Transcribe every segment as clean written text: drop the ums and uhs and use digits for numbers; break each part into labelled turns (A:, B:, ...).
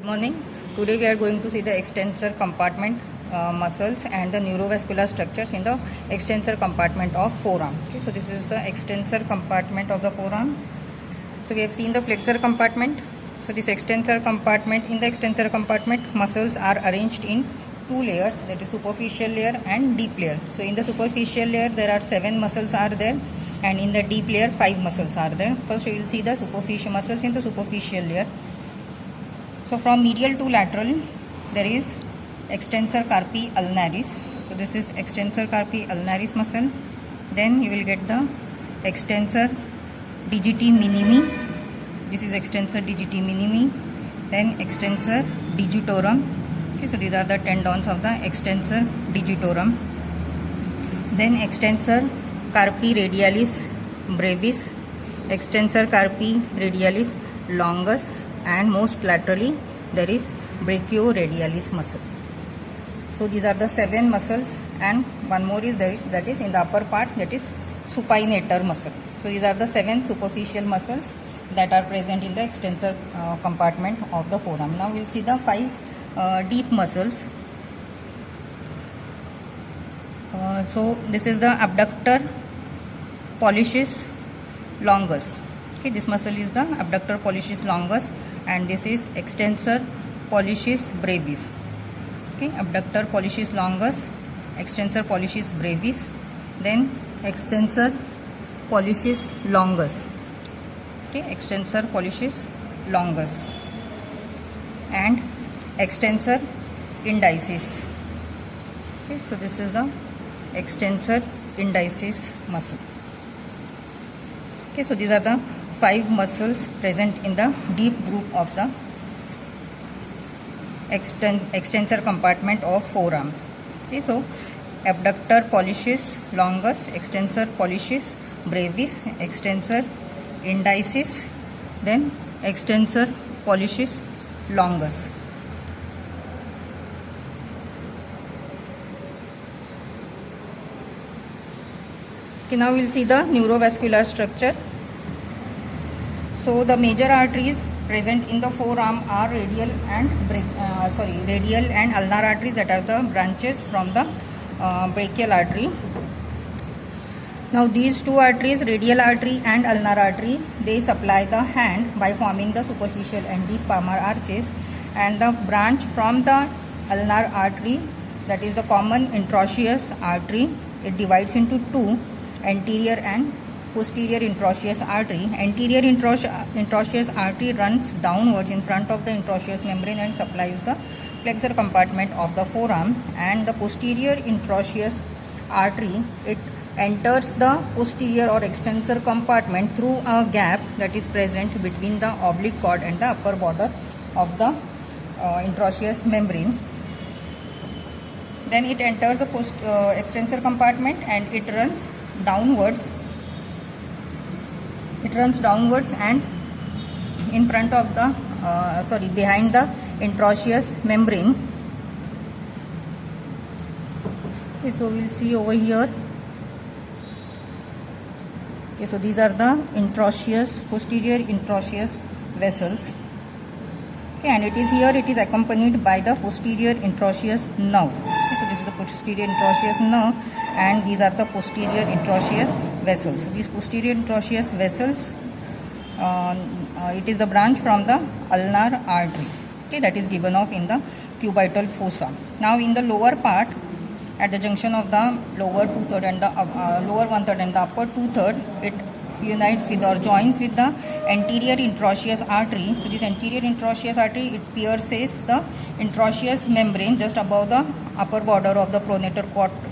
A: Good morning. Today we are going to see the extensor compartment muscles and the neurovascular structures in the extensor compartment of forearm. Okay, so this is the extensor compartment of the forearm. So we have seen the flexor compartment. So this extensor compartment, in the extensor compartment muscles are arranged in two layers, that is superficial layer and deep layer. So in the superficial layer there are 7 muscles are there, and in the deep layer 5 muscles are there. First we will see the superficial muscles in the superficial layer. So from medial to lateral there is extensor carpi ulnaris. So this is extensor carpi ulnaris muscle. Then you will get the extensor digiti minimi. This is extensor digiti minimi. Then extensor digitorum. Okay, so these are the tendons of the extensor digitorum. Then extensor carpi radialis brevis, extensor carpi radialis longus, and most laterally there is brachioradialis muscle. So these are the 7 muscles, and one more is there, that is in the upper part, that is supinator muscle. So these are the 7 superficial muscles that are present in the extensor compartment of the forearm. Now we will see the 5 deep muscles. So this is the abductor pollicis longus. Okay, this muscle is the abductor pollicis longus, and this is extensor pollicis brevis. Okay, abductor pollicis longus, extensor pollicis brevis, then extensor pollicis longus. Okay, extensor pollicis longus, and extensor indicis. Okay, so this is the extensor indicis muscle. Okay, so these are the 5 muscles present in the deep group of the extensor compartment of forearm. Okay, so abductor pollicis longus, extensor pollicis brevis, extensor indicis, then extensor pollicis longus. Okay, now we will see the neurovascular structure. So the major arteries present in the forearm are radial and ulnar arteries, that are the branches from the brachial artery. Now these two arteries, radial artery and ulnar artery, they supply the hand by forming the superficial and deep palmar arches, and the branch from the ulnar artery, that is the common interosseous artery, it divides into 2, anterior and posterior interosseous artery. Anterior interosseous artery runs downwards in front of the interosseous membrane and supplies the flexor compartment of the forearm, and the posterior interosseous artery, it enters the posterior or extensor compartment through a gap that is present between the oblique cord and the upper border of the interosseous membrane. Then it enters the extensor compartment and it runs downwards. It runs downwards and in front of the behind the interosseous membrane. Okay, so we'll see over here. Okay, so these are the posterior interosseous vessels. Okay, and it is here, it is accompanied by the posterior interosseous nerve. Okay, so this is the posterior interosseous nerve, and these are the posterior interosseous vessels. So these posterior interosseous vessels, it is a branch from the ulnar artery. Okay, that is given off in the cubital fossa. Now in the lower part, at the junction of the lower 2/3 and the lower 1/3 and the upper 2/3, it unites with or joins with the anterior interosseous artery. So this anterior interosseous artery, it pierces the interosseous membrane just above the upper border of the pronator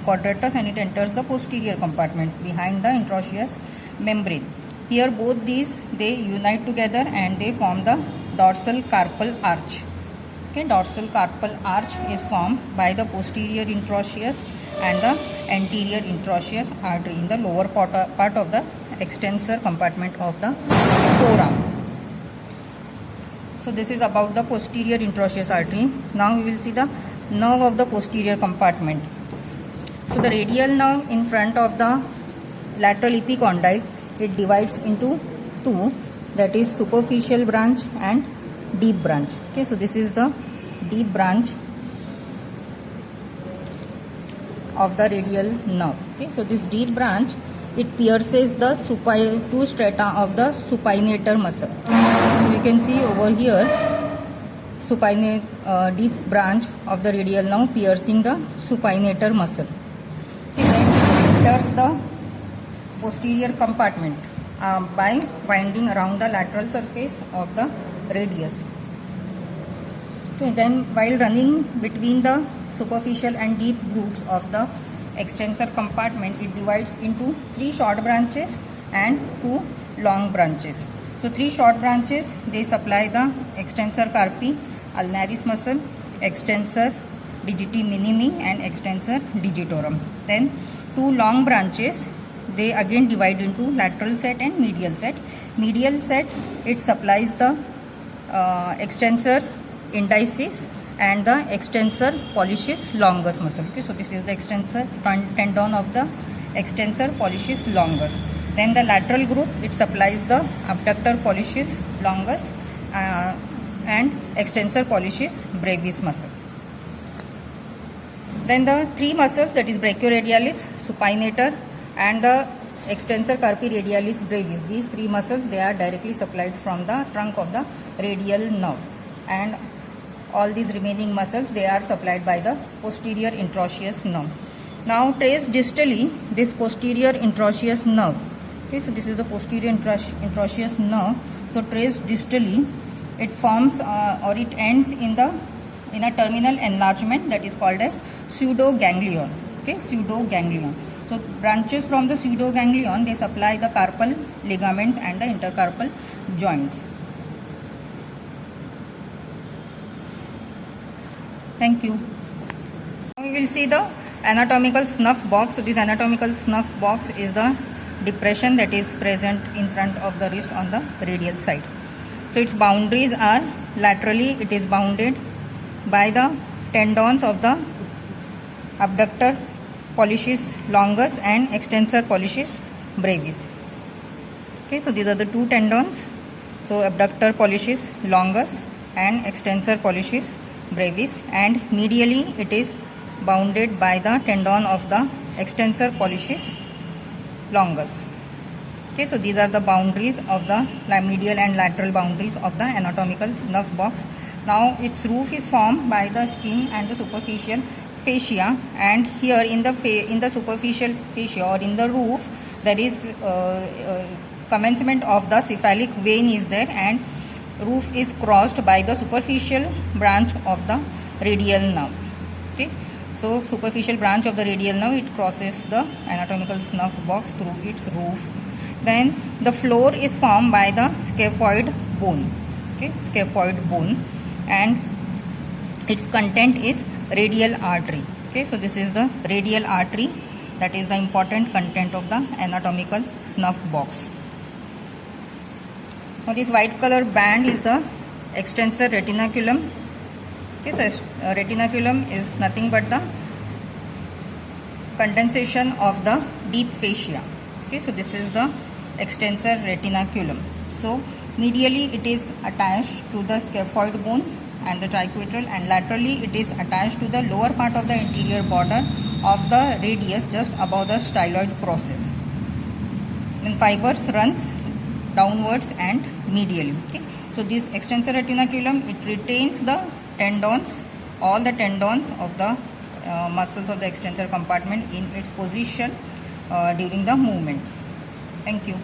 A: quadratus, and it enters the posterior compartment behind the interosseous membrane. Here both these, they unite together and they form the dorsal carpal arch. Okay, dorsal carpal arch is formed by the posterior interosseous and the anterior interosseous artery in the lower part of the extensor compartment of the forearm. So this is about the posterior interosseous artery. Now we will see the nerve of the posterior compartment. So the radial nerve in front of the lateral epicondyle, it divides into 2, that is superficial branch and deep branch. Okay, so this is the deep branch of the radial nerve. Okay, so this deep branch, it pierces the two strata of the supinator muscle. So you can see over here, deep branch of the radial nerve piercing the supinator muscle. Okay, then it enters the posterior compartment by winding around the lateral surface of the radius. Okay, then while running between the superficial and deep grooves of the extensor compartment, it divides into 3 short branches and 2 long branches. So 3 short branches, they supply the extensor carpi ulnaris muscle, extensor digiti minimi and extensor digitorum. Then 2 long branches, they again divide into lateral set and medial set. Medial set, it supplies the extensor indicis and the extensor pollicis longus muscle. Okay, so this is the extensor tendon of the extensor pollicis longus. Then the lateral group, it supplies the abductor pollicis longus and extensor pollicis brevis muscle. Then the 3 muscles, that is brachioradialis, supinator and the extensor carpi radialis brevis, these 3 muscles, they are directly supplied from the trunk of the radial nerve, and all these remaining muscles, they are supplied by the posterior interosseous nerve. Now trace distally this posterior interosseous nerve. Okay, so this is the posterior interosseous nerve. So trace distally, it forms or it ends in a terminal enlargement that is called as pseudoganglion. Okay, pseudoganglion. So branches from the pseudoganglion, they supply the carpal ligaments and the intercarpal joints. Thank you. Now we will see the anatomical snuff box. So this anatomical snuff box is the depression that is present in front of the wrist on the radial side. So its boundaries are laterally, it is bounded by the tendons of the abductor pollicis longus and extensor pollicis brevis. Okay, so these are the 2 tendons. So abductor pollicis longus and extensor pollicis brevis, and medially it is bounded by the tendon of the extensor pollicis longus. Okay, so these are the boundaries of the medial and lateral boundaries of the anatomical snuff box. Now its roof is formed by the skin and the superficial fascia, and here in the superficial fascia or in the roof, there is commencement of the cephalic vein is there, and roof is crossed by the superficial branch of the radial nerve. Okay, so superficial branch of the radial nerve, it crosses the anatomical snuff box through its roof. Then the floor is formed by the scaphoid bone. Okay, scaphoid bone, and its content is radial artery. Okay, so this is the radial artery, that is the important content of the anatomical snuff box. Now this white color band is the extensor retinaculum. Okay, so retinaculum is nothing but the condensation of the deep fascia. Okay, so this is the extensor retinaculum. So medially it is attached to the scaphoid bone and the triquetral, and laterally it is attached to the lower part of the anterior border of the radius just above the styloid process. Then fibers runs downwards and medially. Okay, so this extensor retinaculum, it retains the tendons, all the tendons of the muscles of the extensor compartment in its position during the movements. Thank you.